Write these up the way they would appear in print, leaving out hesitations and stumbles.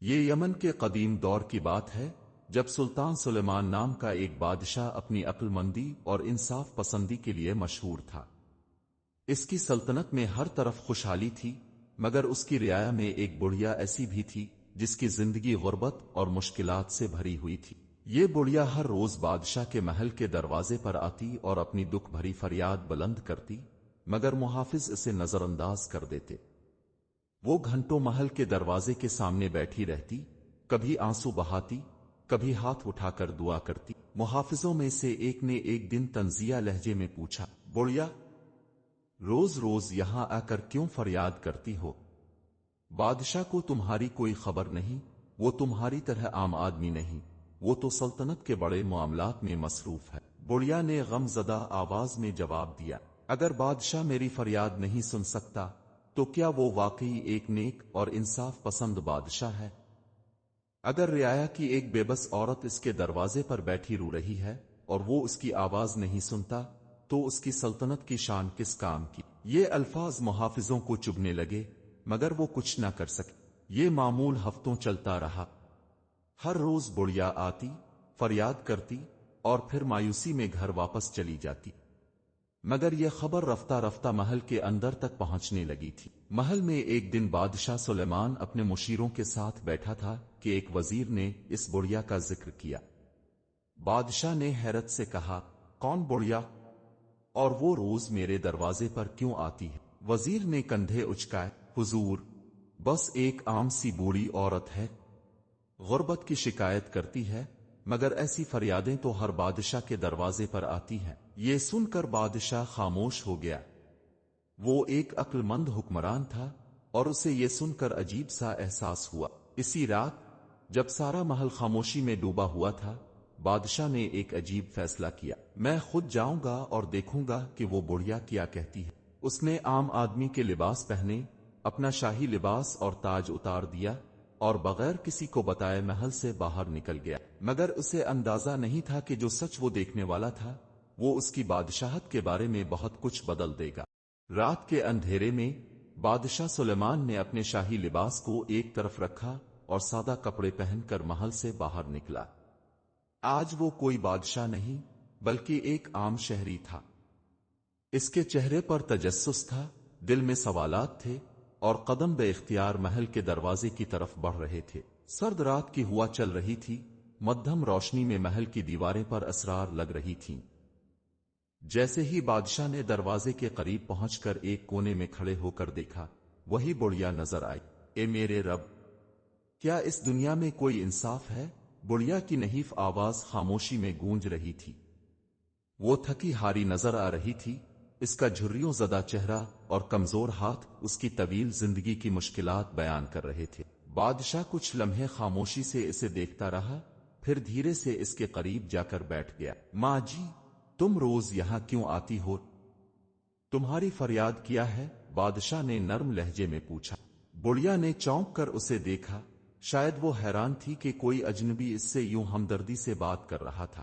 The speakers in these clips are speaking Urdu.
یہ یمن کے قدیم دور کی بات ہے جب سلطان سلیمان نام کا ایک بادشاہ اپنی عقل مندی اور انصاف پسندی کے لیے مشہور تھا۔ اس کی سلطنت میں ہر طرف خوشحالی تھی، مگر اس کی رعایا میں ایک بڑھیا ایسی بھی تھی جس کی زندگی غربت اور مشکلات سے بھری ہوئی تھی۔ یہ بڑھیا ہر روز بادشاہ کے محل کے دروازے پر آتی اور اپنی دکھ بھری فریاد بلند کرتی، مگر محافظ اسے نظر انداز کر دیتے۔ وہ گھنٹوں محل کے دروازے کے سامنے بیٹھی رہتی، کبھی آنسو بہاتی، کبھی ہاتھ اٹھا کر دعا کرتی۔ محافظوں میں سے ایک نے ایک دن طنزیہ لہجے میں پوچھا، بڑھیا، روز روز یہاں آ کر کیوں فریاد کرتی ہو؟ بادشاہ کو تمہاری کوئی خبر نہیں؟ وہ تمہاری طرح عام آدمی نہیں، وہ تو سلطنت کے بڑے معاملات میں مصروف ہے۔ بڑھیا نے غم زدہ آواز میں جواب دیا، اگر بادشاہ میری فریاد نہیں سن سکتا تو کیا وہ واقعی ایک نیک اور انصاف پسند بادشاہ ہے؟ اگر رعایا کی ایک بے بس عورت اس کے دروازے پر بیٹھی رو رہی ہے اور وہ اس کی آواز نہیں سنتا تو اس کی سلطنت کی شان کس کام کی؟ یہ الفاظ محافظوں کو چبھنے لگے، مگر وہ کچھ نہ کر سکے۔ یہ معمول ہفتوں چلتا رہا۔ ہر روز بڑھیا آتی، فریاد کرتی اور پھر مایوسی میں گھر واپس چلی جاتی، مگر یہ خبر رفتہ رفتہ محل کے اندر تک پہنچنے لگی تھی۔ محل میں ایک دن بادشاہ سلیمان اپنے مشیروں کے ساتھ بیٹھا تھا کہ ایک وزیر نے اس بڑھیا کا ذکر کیا۔ بادشاہ نے حیرت سے کہا، کون بڑھیا؟ اور وہ روز میرے دروازے پر کیوں آتی ہے؟ وزیر نے کندھے اچکائے، حضور، بس ایک عام سی بوڑھی عورت ہے، غربت کی شکایت کرتی ہے، مگر ایسی فریادیں تو ہر بادشاہ کے دروازے پر آتی ہیں۔ یہ سن کر بادشاہ خاموش ہو گیا۔ وہ ایک عقل مند حکمران تھا اور اسے یہ سن کر عجیب سا احساس ہوا۔ اسی رات جب سارا محل خاموشی میں ڈوبا ہوا تھا، بادشاہ نے ایک عجیب فیصلہ کیا، میں خود جاؤں گا اور دیکھوں گا کہ وہ بڑھیا کیا کہتی ہے۔ اس نے عام آدمی کے لباس پہنے، اپنا شاہی لباس اور تاج اتار دیا اور بغیر کسی کو بتائے محل سے باہر نکل گیا، مگر اسے اندازہ نہیں تھا کہ جو سچ وہ دیکھنے والا تھا وہ اس کی بادشاہت کے بارے میں بہت کچھ بدل دے گا۔ رات کے اندھیرے میں بادشاہ سلیمان نے اپنے شاہی لباس کو ایک طرف رکھا اور سادہ کپڑے پہن کر محل سے باہر نکلا۔ آج وہ کوئی بادشاہ نہیں بلکہ ایک عام شہری تھا۔ اس کے چہرے پر تجسس تھا، دل میں سوالات تھے اور قدم بے اختیار محل کے دروازے کی طرف بڑھ رہے تھے۔ سرد رات کی ہوا چل رہی تھی، مدھم روشنی میں محل کی دیواریں پر اسرار لگ رہی تھیں۔ جیسے ہی بادشاہ نے دروازے کے قریب پہنچ کر ایک کونے میں کھڑے ہو کر دیکھا، وہی بڑھیا نظر آئی۔ اے میرے رب، کیا اس دنیا میں کوئی انصاف ہے؟ بڑھیا کی نحیف آواز خاموشی میں گونج رہی تھی۔ وہ تھکی ہاری نظر آ رہی تھی، اس کا جھریوں زدہ چہرہ اور کمزور ہاتھ اس کی طویل زندگی کی مشکلات بیان کر رہے تھے۔ بادشاہ کچھ لمحے خاموشی سے اسے دیکھتا رہا، پھر دھیرے سے اس کے قریب جا کر بیٹھ گیا۔ ماں جی، تم روز یہاں کیوں آتی ہو؟ تمہاری فریاد کیا ہے؟ بادشاہ نے نرم لہجے میں پوچھا۔ بڑھیا نے چونک کر اسے دیکھا، شاید وہ حیران تھی کہ کوئی اجنبی اس سے یوں ہمدردی سے بات کر رہا تھا۔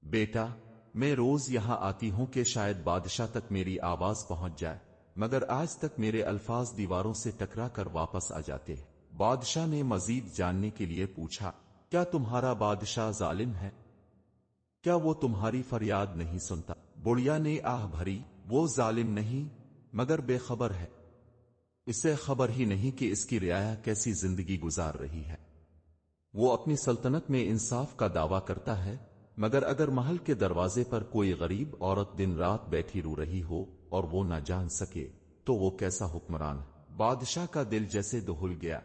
بیٹا، میں روز یہاں آتی ہوں کہ شاید بادشاہ تک میری آواز پہنچ جائے، مگر آج تک میرے الفاظ دیواروں سے ٹکرا کر واپس آ جاتے ہیں۔ بادشاہ نے مزید جاننے کے لیے پوچھا، کیا تمہارا بادشاہ ظالم ہے؟ کیا وہ تمہاری فریاد نہیں سنتا؟ بڑھیا نے آہ بھری، وہ ظالم نہیں مگر بے خبر ہے۔ اسے خبر ہی نہیں کہ اس کی رعایا کیسی زندگی گزار رہی ہے۔ وہ اپنی سلطنت میں انصاف کا دعویٰ کرتا ہے، مگر اگر محل کے دروازے پر کوئی غریب عورت دن رات بیٹھی رو رہی ہو اور وہ نہ جان سکے تو وہ کیسا حکمران ہے؟ بادشاہ کا دل جیسے دہل گیا۔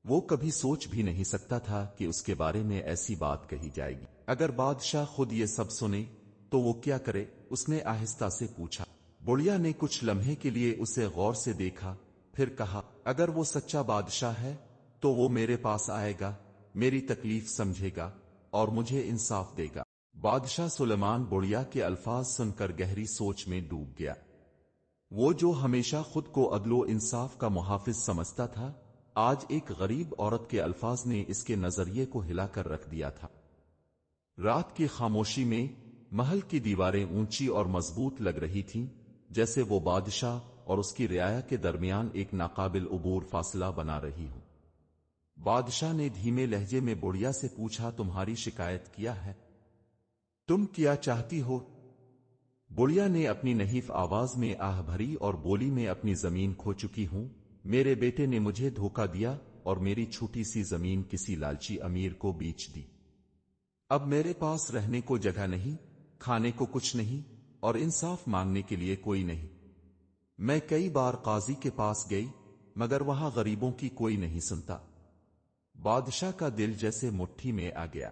وہ کبھی سوچ بھی نہیں سکتا تھا کہ اس کے بارے میں ایسی بات کہی جائے گی۔ اگر بادشاہ خود یہ سب سنے تو وہ کیا کرے؟ اس نے آہستہ سے پوچھا۔ بڑھیا نے کچھ لمحے کے لیے اسے غور سے دیکھا، پھر کہا، اگر وہ سچا بادشاہ ہے تو وہ میرے پاس آئے گا، میری تکلیف سمجھے گا اور مجھے انصاف دے گا۔ بادشاہ سلیمان بڑھیا کے الفاظ سن کر گہری سوچ میں ڈوب گیا۔ وہ جو ہمیشہ خود کو عدل و انصاف کا محافظ سمجھتا تھا، آج ایک غریب عورت کے الفاظ نے اس کے نظریے کو ہلا کر رکھ دیا تھا۔ رات کی خاموشی میں محل کی دیواریں اونچی اور مضبوط لگ رہی تھیں، جیسے وہ بادشاہ اور اس کی رعایا کے درمیان ایک ناقابل عبور فاصلہ بنا رہی ہوں۔ بادشاہ نے دھیمے لہجے میں بڑھیا سے پوچھا، تمہاری شکایت کیا ہے؟ تم کیا چاہتی ہو؟ بڑھیا نے اپنی نحیف آواز میں آہ بھری اور بولی، میں اپنی زمین کھو چکی ہوں، میرے بیٹے نے مجھے دھوکہ دیا اور میری چھوٹی سی زمین کسی لالچی امیر کو بیچ دی۔ اب میرے پاس رہنے کو جگہ نہیں، کھانے کو کچھ نہیں، اور انصاف مانگنے کے لیے کوئی نہیں۔ میں کئی بار قاضی کے پاس گئی، مگر وہاں غریبوں کی کوئی نہیں سنتا۔ بادشاہ کا دل جیسے مٹھی میں آ گیا۔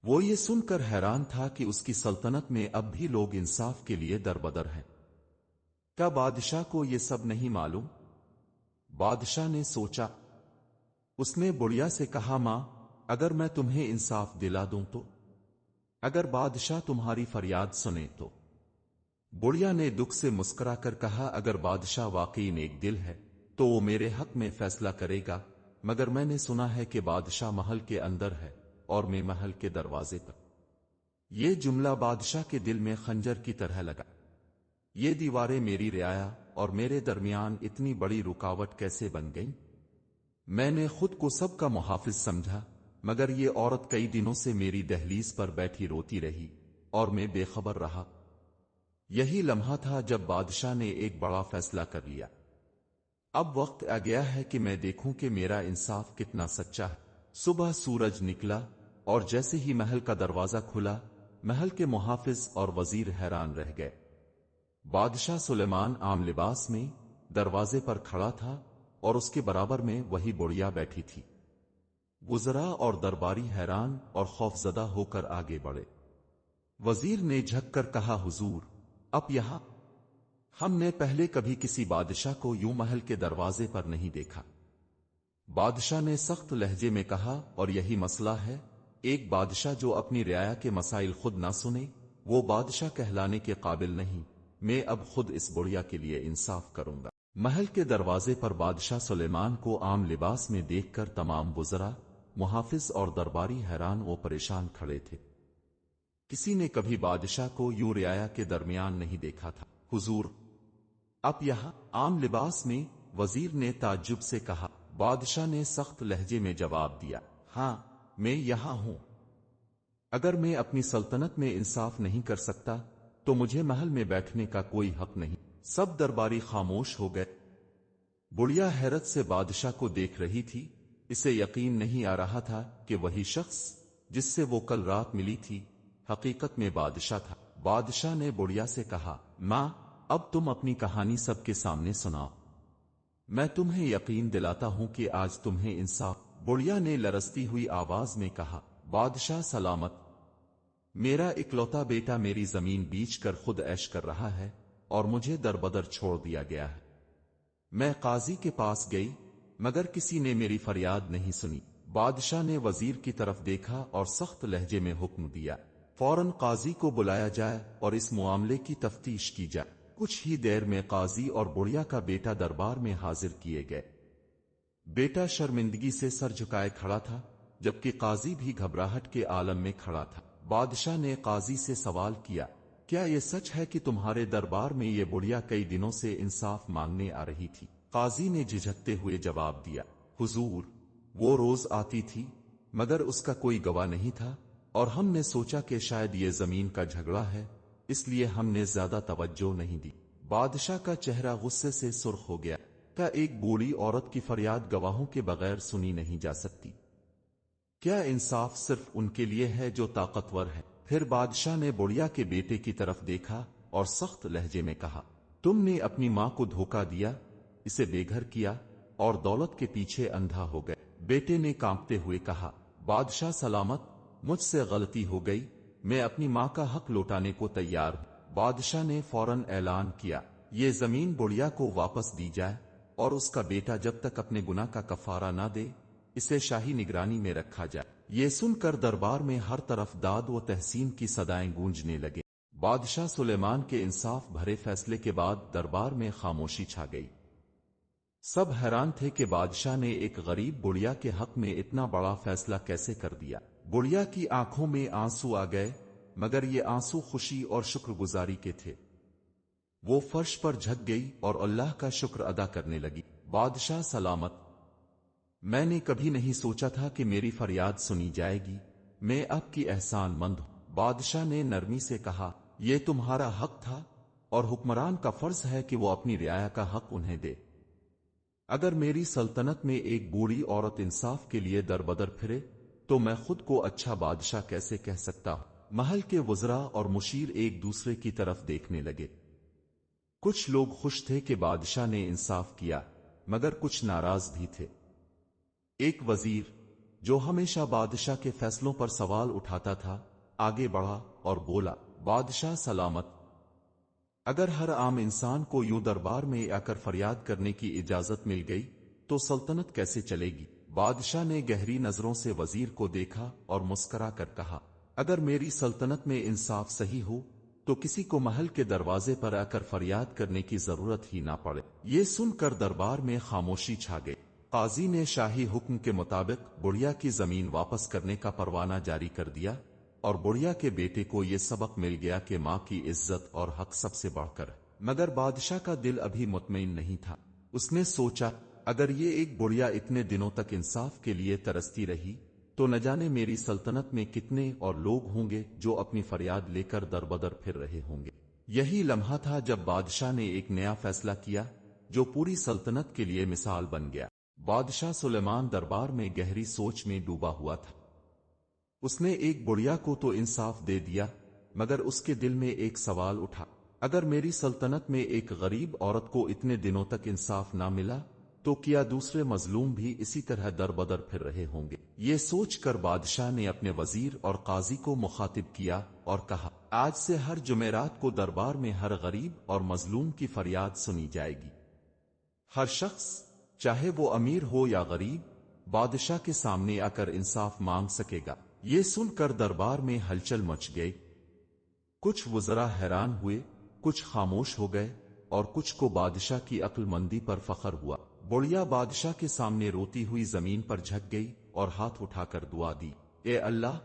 وہ یہ سن کر حیران تھا کہ اس کی سلطنت میں اب بھی لوگ انصاف کے لیے دربدر ہیں۔ کیا بادشاہ کو یہ سب نہیں معلوم؟ بادشاہ نے سوچا۔ اس نے بڑھیا سے کہا، ماں، اگر میں تمہیں انصاف دلا دوں تو؟ اگر بادشاہ تمہاری فریاد سنے تو؟ بڑھیا نے دکھ سے مسکرا کر کہا، اگر بادشاہ واقعی نیک دل ہے تو وہ میرے حق میں فیصلہ کرے گا، مگر میں نے سنا ہے کہ بادشاہ محل کے اندر ہے اور میں محل کے دروازے پر۔ یہ جملہ بادشاہ کے دل میں خنجر کی طرح لگا۔ یہ دیواریں میری رعایا اور میرے درمیان اتنی بڑی رکاوٹ کیسے بن گئیں؟ میں نے خود کو سب کا محافظ سمجھا، مگر یہ عورت کئی دنوں سے میری دہلیز پر بیٹھی روتی رہی اور میں بے خبر رہا۔ یہی لمحہ تھا جب بادشاہ نے ایک بڑا فیصلہ کر لیا۔ اب وقت آ گیا ہے کہ میں دیکھوں کہ میرا انصاف کتنا سچا ہے۔ صبح سورج نکلا اور جیسے ہی محل کا دروازہ کھلا، محل کے محافظ اور وزیر حیران رہ گئے۔ بادشاہ سلیمان عام لباس میں دروازے پر کھڑا تھا اور اس کے برابر میں وہی بڑھیا بیٹھی تھی۔ وزراء اور درباری حیران اور خوفزدہ ہو کر آگے بڑھے۔ وزیر نے جھک کر کہا، حضور، اب یہاں؟ ہم نے پہلے کبھی کسی بادشاہ کو یوں محل کے دروازے پر نہیں دیکھا۔ بادشاہ نے سخت لہجے میں کہا، اور یہی مسئلہ ہے، ایک بادشاہ جو اپنی رعایا کے مسائل خود نہ سنے، وہ بادشاہ کہلانے کے قابل نہیں۔ میں اب خود اس بڑھیا کے لیے انصاف کروں گا۔ محل کے دروازے پر بادشاہ سلیمان کو عام لباس میں دیکھ کر تمام وزراء، محافظ اور درباری حیران و پریشان کھڑے تھے۔ کسی نے کبھی بادشاہ کو یوں رعایا کے درمیان نہیں دیکھا تھا۔ حضور، اب یہاں؟ عام لباس میں وزیر نے تعجب سے کہا۔ بادشاہ نے سخت لہجے میں جواب دیا، ہاں، میں یہاں ہوں۔ اگر میں اپنی سلطنت میں انصاف نہیں کر سکتا تو مجھے محل میں بیٹھنے کا کوئی حق نہیں۔ سب درباری خاموش ہو گئے۔ بڑھیا حیرت سے بادشاہ کو دیکھ رہی تھی۔ اسے یقین نہیں آ رہا تھا کہ وہی شخص جس سے وہ کل رات ملی تھی حقیقت میں بادشاہ تھا۔ بادشاہ نے بڑھیا سے کہا، ماں، اب تم اپنی کہانی سب کے سامنے سناؤ۔ میں تمہیں یقین دلاتا ہوں کہ آج تمہیں انصاف۔ بڑھیا نے لرزتی ہوئی آواز میں کہا، بادشاہ سلامت، میرا اکلوتا بیٹا میری زمین بیچ کر خود عیش کر رہا ہے اور مجھے دربدر چھوڑ دیا گیا ہے۔ میں قاضی کے پاس گئی، مگر کسی نے میری فریاد نہیں سنی۔ بادشاہ نے وزیر کی طرف دیکھا اور سخت لہجے میں حکم دیا، فوراً قاضی کو بلایا جائے اور اس معاملے کی تفتیش کی جائے۔ کچھ ہی دیر میں قاضی اور بڑھیا کا بیٹا دربار میں حاضر کیے گئے۔ بیٹا شرمندگی سے سر جھکائے کھڑا تھا، جبکہ قاضی بھی گھبراہٹ کے عالم میں کھڑا تھا۔ بادشاہ نے قاضی سے سوال کیا، کیا یہ سچ ہے کہ تمہارے دربار میں یہ بڑھیا کئی دنوں سے انصاف مانگنے آ رہی تھی؟ قاضی نے جھجکتے ہوئے جواب دیا، حضور، وہ روز آتی تھی، مگر اس کا کوئی گواہ نہیں تھا، اور ہم نے سوچا کہ شاید یہ زمین کا جھگڑا ہے، اس لیے ہم نے زیادہ توجہ نہیں دی۔ بادشاہ کا چہرہ غصے سے سرخ ہو گیا۔ کیا ایک بوڑھی عورت کی فریاد گواہوں کے بغیر سنی نہیں جا سکتی؟ کیا انصاف صرف ان کے لیے ہے جو طاقتور ہے؟ پھر بادشاہ نے بڑھیا کے بیٹے کی طرف دیکھا اور سخت لہجے میں کہا، تم نے اپنی ماں کو دھوکہ دیا، اسے بے گھر کیا اور دولت کے پیچھے اندھا ہو گئے۔ بیٹے نے کانپتے ہوئے کہا، بادشاہ سلامت، مجھ سے غلطی ہو گئی، میں اپنی ماں کا حق لوٹانے کو تیار ہوں۔ بادشاہ نے فوراً اعلان کیا، یہ زمین بڑھیا کو واپس دی جائے اور اس کا بیٹا جب تک اپنے گناہ کا کفارہ نہ دے اسے شاہی نگرانی میں رکھا جائے۔ یہ سن کر دربار میں ہر طرف داد و تحسین کی صدائیں گونجنے لگے۔ بادشاہ سلیمان کے انصاف بھرے فیصلے کے بعد دربار میں خاموشی چھا گئی۔ سب حیران تھے کہ بادشاہ نے ایک غریب بڑھیا کے حق میں اتنا بڑا فیصلہ کیسے کر دیا۔ بڑھیا کی آنکھوں میں آنسو آ گئے، مگر یہ آنسو خوشی اور شکر گزاری کے تھے۔ وہ فرش پر جھک گئی اور اللہ کا شکر ادا کرنے لگی۔ بادشاہ سلامت، میں نے کبھی نہیں سوچا تھا کہ میری فریاد سنی جائے گی، میں آپ کی احسان مند ہوں۔ بادشاہ نے نرمی سے کہا، یہ تمہارا حق تھا اور حکمران کا فرض ہے کہ وہ اپنی رعایا کا حق انہیں دے۔ اگر میری سلطنت میں ایک بوڑھی عورت انصاف کے لیے در بدر پھرے تو میں خود کو اچھا بادشاہ کیسے کہہ سکتا ہوں؟ محل کے وزراء اور مشیر ایک دوسرے کی طرف دیکھنے لگے۔ کچھ لوگ خوش تھے کہ بادشاہ نے انصاف کیا، مگر کچھ ناراض بھی تھے۔ ایک وزیر جو ہمیشہ بادشاہ کے فیصلوں پر سوال اٹھاتا تھا آگے بڑھا اور بولا، بادشاہ سلامت، اگر ہر عام انسان کو یوں دربار میں آ کر فریاد کرنے کی اجازت مل گئی تو سلطنت کیسے چلے گی؟ بادشاہ نے گہری نظروں سے وزیر کو دیکھا اور مسکرا کر کہا، اگر میری سلطنت میں انصاف صحیح ہو تو کسی کو محل کے دروازے پر آ کر فریاد کرنے کی ضرورت ہی نہ پڑے۔ یہ سن کر دربار میں خاموشی چھا گئی۔ قاضی نے شاہی حکم کے مطابق بڑھیا کی زمین واپس کرنے کا پروانہ جاری کر دیا، اور بڑھیا کے بیٹے کو یہ سبق مل گیا کہ ماں کی عزت اور حق سب سے بڑھ کر ہے۔ مگر بادشاہ کا دل ابھی مطمئن نہیں تھا۔ اس نے سوچا، اگر یہ ایک بڑھیا اتنے دنوں تک انصاف کے لیے ترستی رہی تو نہ جانے میری سلطنت میں کتنے اور لوگ ہوں گے جو اپنی فریاد لے کر در بدر پھر رہے ہوں گے۔ یہی لمحہ تھا جب بادشاہ نے ایک نیا فیصلہ کیا جو پوری سلطنت کے لیے مثال بن گیا۔ بادشاہ سلیمان دربار میں گہری سوچ میں ڈوبا ہوا تھا۔ اس نے ایک بڑھیا کو تو انصاف دے دیا، مگر اس کے دل میں ایک سوال اٹھا، اگر میری سلطنت میں ایک غریب عورت کو اتنے دنوں تک انصاف نہ ملا تو کیا دوسرے مظلوم بھی اسی طرح در بدر پھر رہے ہوں گے؟ یہ سوچ کر بادشاہ نے اپنے وزیر اور قاضی کو مخاطب کیا اور کہا، آج سے ہر جمعرات کو دربار میں ہر غریب اور مظلوم کی فریاد سنی جائے گی۔ ہر شخص، چاہے وہ امیر ہو یا غریب، بادشاہ کے سامنے آ کر انصاف مانگ سکے گا۔ یہ سن کر دربار میں ہلچل مچ گئی۔ کچھ وزراء حیران ہوئے، کچھ خاموش ہو گئے اور کچھ کو بادشاہ کی عقل مندی پر فخر ہوا۔ بڑھیا بادشاہ کے سامنے روتی ہوئی زمین پر جھک گئی اور ہاتھ اٹھا کر دعا دی، اے اللہ،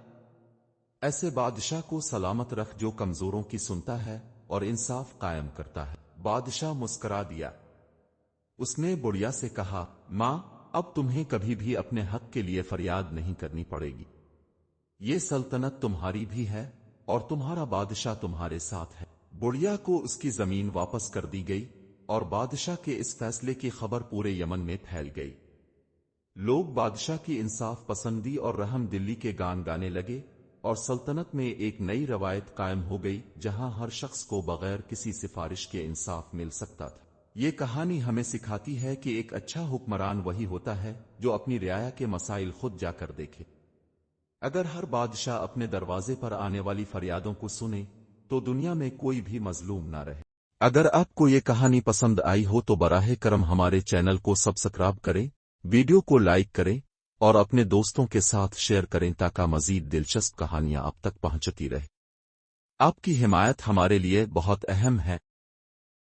ایسے بادشاہ کو سلامت رکھ جو کمزوروں کی سنتا ہے اور انصاف قائم کرتا ہے۔ بادشاہ مسکرا دیا۔ اس نے بڑھیا سے کہا، ماں، اب تمہیں کبھی بھی اپنے حق کے لیے فریاد نہیں کرنی پڑے گی۔ یہ سلطنت تمہاری بھی ہے اور تمہارا بادشاہ تمہارے ساتھ ہے۔ بڑھیا کو اس کی زمین واپس کر دی گئی اور بادشاہ کے اس فیصلے کی خبر پورے یمن میں پھیل گئی۔ لوگ بادشاہ کی انصاف پسندی اور رحم دلی کے گان گانے لگے اور سلطنت میں ایک نئی روایت قائم ہو گئی جہاں ہر شخص کو بغیر کسی سفارش کے انصاف مل سکتا تھا۔ یہ کہانی ہمیں سکھاتی ہے کہ ایک اچھا حکمران وہی ہوتا ہے جو اپنی رعایا کے مسائل خود جا کر دیکھے۔ اگر ہر بادشاہ اپنے دروازے پر آنے والی فریادوں کو سنے تو دنیا میں کوئی بھی مظلوم نہ رہے۔ اگر آپ کو یہ کہانی پسند آئی ہو تو براہ کرم ہمارے چینل کو سبسکرائب کریں، ویڈیو کو لائک کریں اور اپنے دوستوں کے ساتھ شیئر کریں تاکہ مزید دلچسپ کہانیاں آپ تک پہنچتی رہیں۔ آپ کی حمایت ہمارے لیے بہت اہم ہے۔